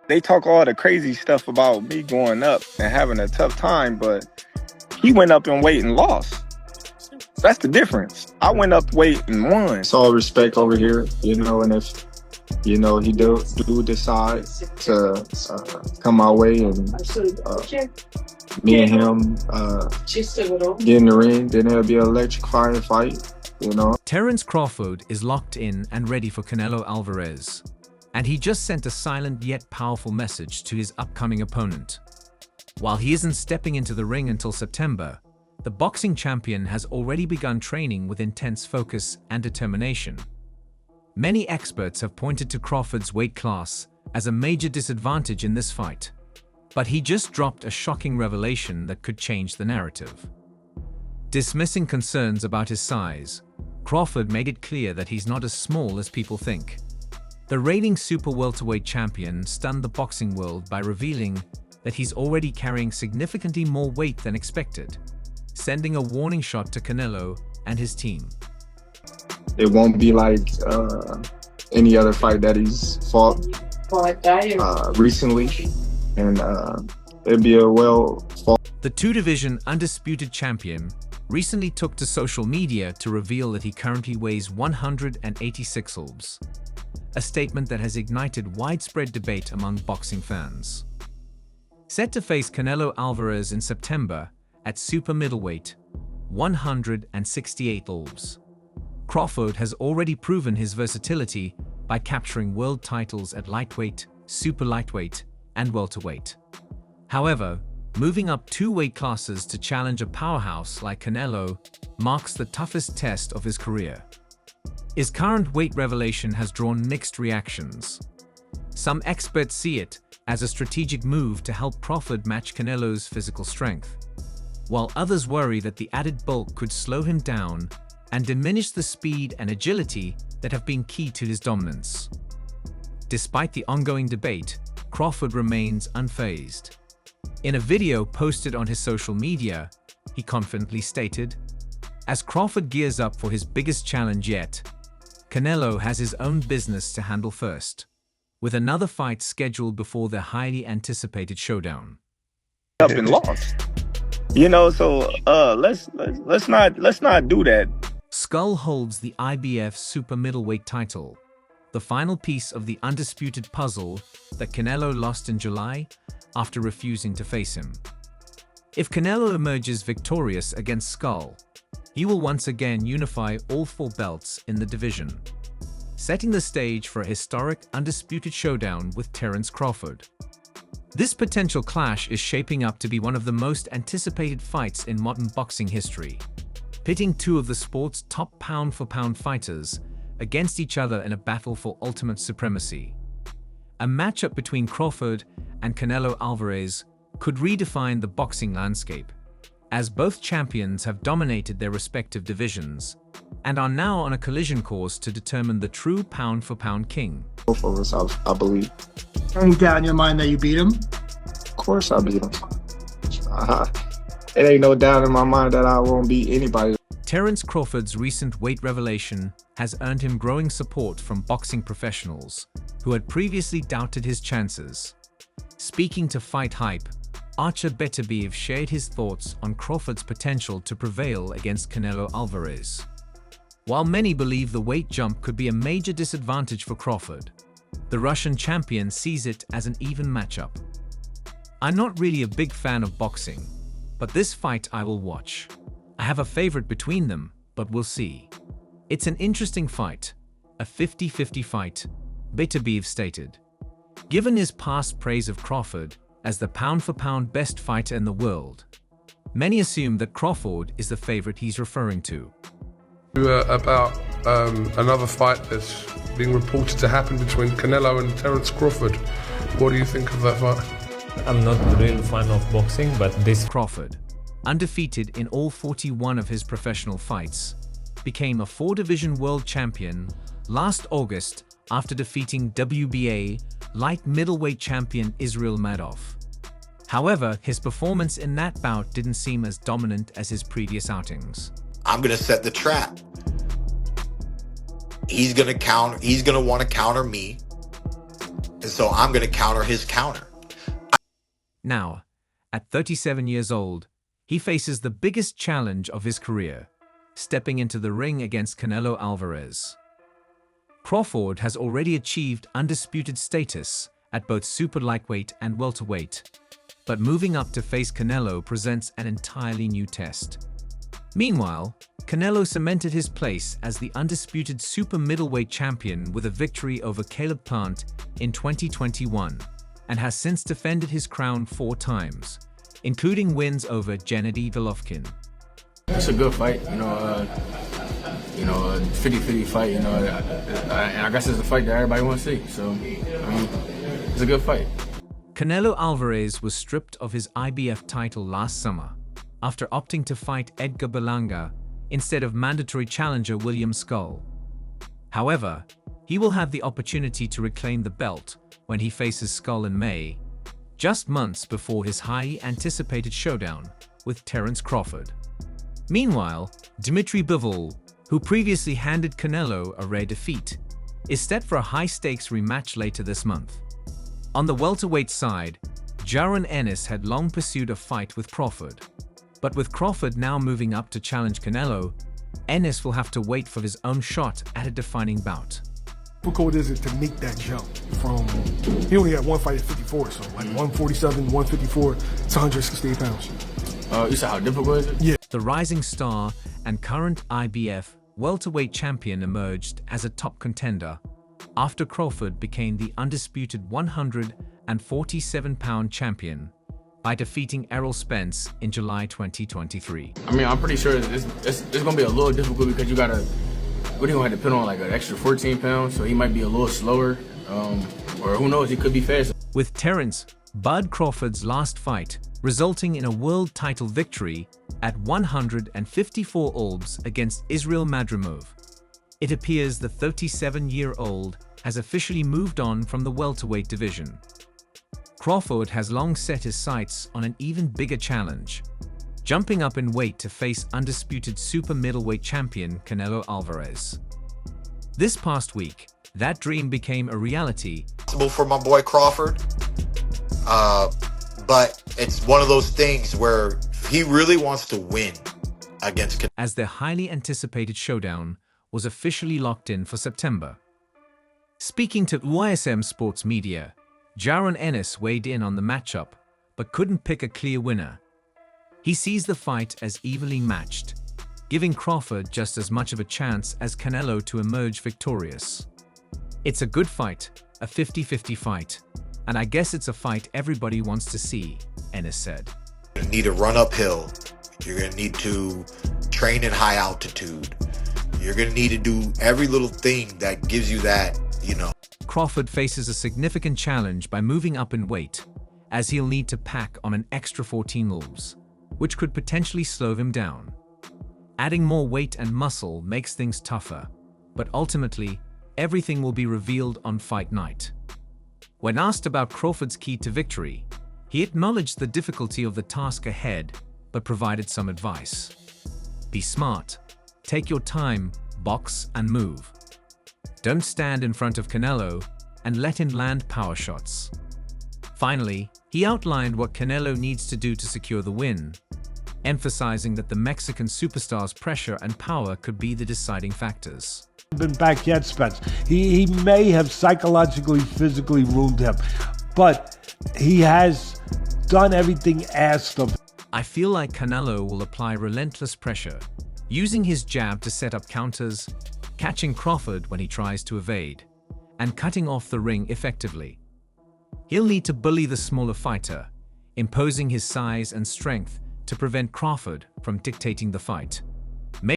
They talk all the crazy stuff about me going up and having a tough time, but he went up in weight and lost. That's the difference. I went up weight and won. It's all respect over here, and if he do decide to come my way and me and him get in the ring, then it'll be an electrifying fight. Terence Crawford is locked in and ready for Canelo Alvarez, and he just sent a silent yet powerful message to his upcoming opponent. While he isn't stepping into the ring until September, the boxing champion has already begun training with intense focus and determination. Many experts have pointed to Crawford's weight class as a major disadvantage in this fight, but he just dropped a shocking revelation that could change the narrative. Dismissing concerns about his size, Crawford made it clear that he's not as small as people think. The reigning super welterweight champion stunned the boxing world by revealing that he's already carrying significantly more weight than expected, sending a warning shot to Canelo and his team. It won't be like any other fight that he's fought recently, and it'll be a well-fought. The two-division undisputed champion recently took to social media to reveal that he currently weighs 186 lbs, a statement that has ignited widespread debate among boxing fans. Set to face Canelo Alvarez in September at super middleweight, 168 lbs. Crawford has already proven his versatility by capturing world titles at lightweight, super lightweight, and welterweight. However, moving up 2 weight classes to challenge a powerhouse like Canelo marks the toughest test of his career. His current weight revelation has drawn mixed reactions. Some experts see it as a strategic move to help Crawford match Canelo's physical strength, while others worry that the added bulk could slow him down and diminish the speed and agility that have been key to his dominance. Despite the ongoing debate, Crawford remains unfazed. In a video posted on his social media, he confidently stated, "As Crawford gears up for his biggest challenge yet, Canelo has his own business to handle first, with another fight scheduled before the highly anticipated showdown." Up and lost. So let's not do that. Skull holds the IBF super middleweight title, the final piece of the undisputed puzzle that Canelo lost in July after refusing to face him. If Canelo emerges victorious against Skull, he will once again unify all 4 belts in the division, setting the stage for a historic undisputed showdown with Terence Crawford. This potential clash is shaping up to be one of the most anticipated fights in modern boxing history, pitting 2 of the sport's top pound-for-pound fighters against each other in a battle for ultimate supremacy. A matchup between Crawford and Canelo Alvarez could redefine the boxing landscape, as both champions have dominated their respective divisions and are now on a collision course to determine the true pound-for-pound king. Both of us, I believe. Any doubt in your mind that you beat him? Of course I beat him. It ain't no doubt in my mind that I won't beat anybody. Terence Crawford's recent weight revelation has earned him growing support from boxing professionals who had previously doubted his chances. Speaking to Fight Hype, Archer Beterbiev shared his thoughts on Crawford's potential to prevail against Canelo Alvarez. While many believe the weight jump could be a major disadvantage for Crawford, the Russian champion sees it as an even matchup. "I'm not really a big fan of boxing, but this fight I will watch. I have a favorite between them, but we'll see. It's an interesting fight, a 50-50 fight," Beterbiev stated. Given his past praise of Crawford as the pound-for-pound best fighter in the world, many assume that Crawford is the favorite he's referring to. About another fight that's being reported to happen between Canelo and Terence Crawford. What do you think of that fight? I'm not a real fan of boxing, but this Crawford, undefeated in all 41 of his professional fights, became a 4-division world champion last August after defeating WBA light middleweight champion Israel Madov. However, his performance in that bout didn't seem as dominant as his previous outings. I'm going to set the trap. He's going to want to counter me. And so I'm going to counter his counter. Now, at 37 years old, he faces the biggest challenge of his career, stepping into the ring against Canelo Alvarez. Crawford has already achieved undisputed status at both super lightweight and welterweight, but moving up to face Canelo presents an entirely new test. Meanwhile, Canelo cemented his place as the undisputed super middleweight champion with a victory over Caleb Plant in 2021 and has since defended his crown 4 times, including wins over Gennady Golovkin. It's a good fight, a 50-50 fight, and I guess it's a fight that everybody wants to see, so, I mean, it's a good fight. Canelo Alvarez was stripped of his IBF title last summer after opting to fight Edgar Berlanga instead of mandatory challenger William Skull. However, he will have the opportunity to reclaim the belt when he faces Skull in May, just months before his highly anticipated showdown with Terence Crawford. Meanwhile, Dmitry Bivol, who previously handed Canelo a rare defeat, is set for a high-stakes rematch later this month. On the welterweight side, Jaron Ennis had long pursued a fight with Crawford. But with Crawford now moving up to challenge Canelo, Ennis will have to wait for his own shot at a defining bout. How difficult is it to make that jump from, he only had one fight at 54, so like 147, 154 to 168 pounds. You said how difficult is it? Yeah. The rising star and current IBF welterweight champion emerged as a top contender after Crawford became the undisputed 147-pound champion by defeating Errol Spence in July 2023. I mean, I'm pretty sure it's going to be a little difficult because you got to, what are you going to have to put on, like an extra 14 pounds, so he might be a little slower, or who knows, he could be faster. With Terence "Bud" Crawford's last fight resulting in a world title victory at 154 Olbs against Israel Madrimov, it appears the 37-year-old has officially moved on from the welterweight division. Crawford has long set his sights on an even bigger challenge, jumping up in weight to face undisputed super middleweight champion Canelo Alvarez. This past week, that dream became a reality. Possible for my boy Crawford, but it's one of those things where he really wants to win against Canelo. As their highly anticipated showdown was officially locked in for September. Speaking to UISM Sports Media, Jaron Ennis weighed in on the matchup, but couldn't pick a clear winner. He sees the fight as evenly matched, giving Crawford just as much of a chance as Canelo to emerge victorious. It's a good fight, a 50-50 fight, and I guess it's a fight everybody wants to see, Ennis said. You're going to need to run uphill. You're going to need to train in high altitude. You're going to need to do every little thing that gives you that, Crawford faces a significant challenge by moving up in weight, as he'll need to pack on an extra 14 Olbs, which could potentially slow him down. Adding more weight and muscle makes things tougher, but ultimately, everything will be revealed on fight night. When asked about Crawford's key to victory, he acknowledged the difficulty of the task ahead, but provided some advice. Be smart, take your time, box and move. Don't stand in front of Canelo and let him land power shots. Finally, he outlined what Canelo needs to do to secure the win, emphasizing that the Mexican superstar's pressure and power could be the deciding factors. Been back yet, Spence. He may have psychologically, physically ruined him, but he has done everything asked of him. I feel like Canelo will apply relentless pressure, using his jab to set up counters, catching Crawford when he tries to evade, and cutting off the ring effectively. He'll need to bully the smaller fighter, imposing his size and strength to prevent Crawford from dictating the fight.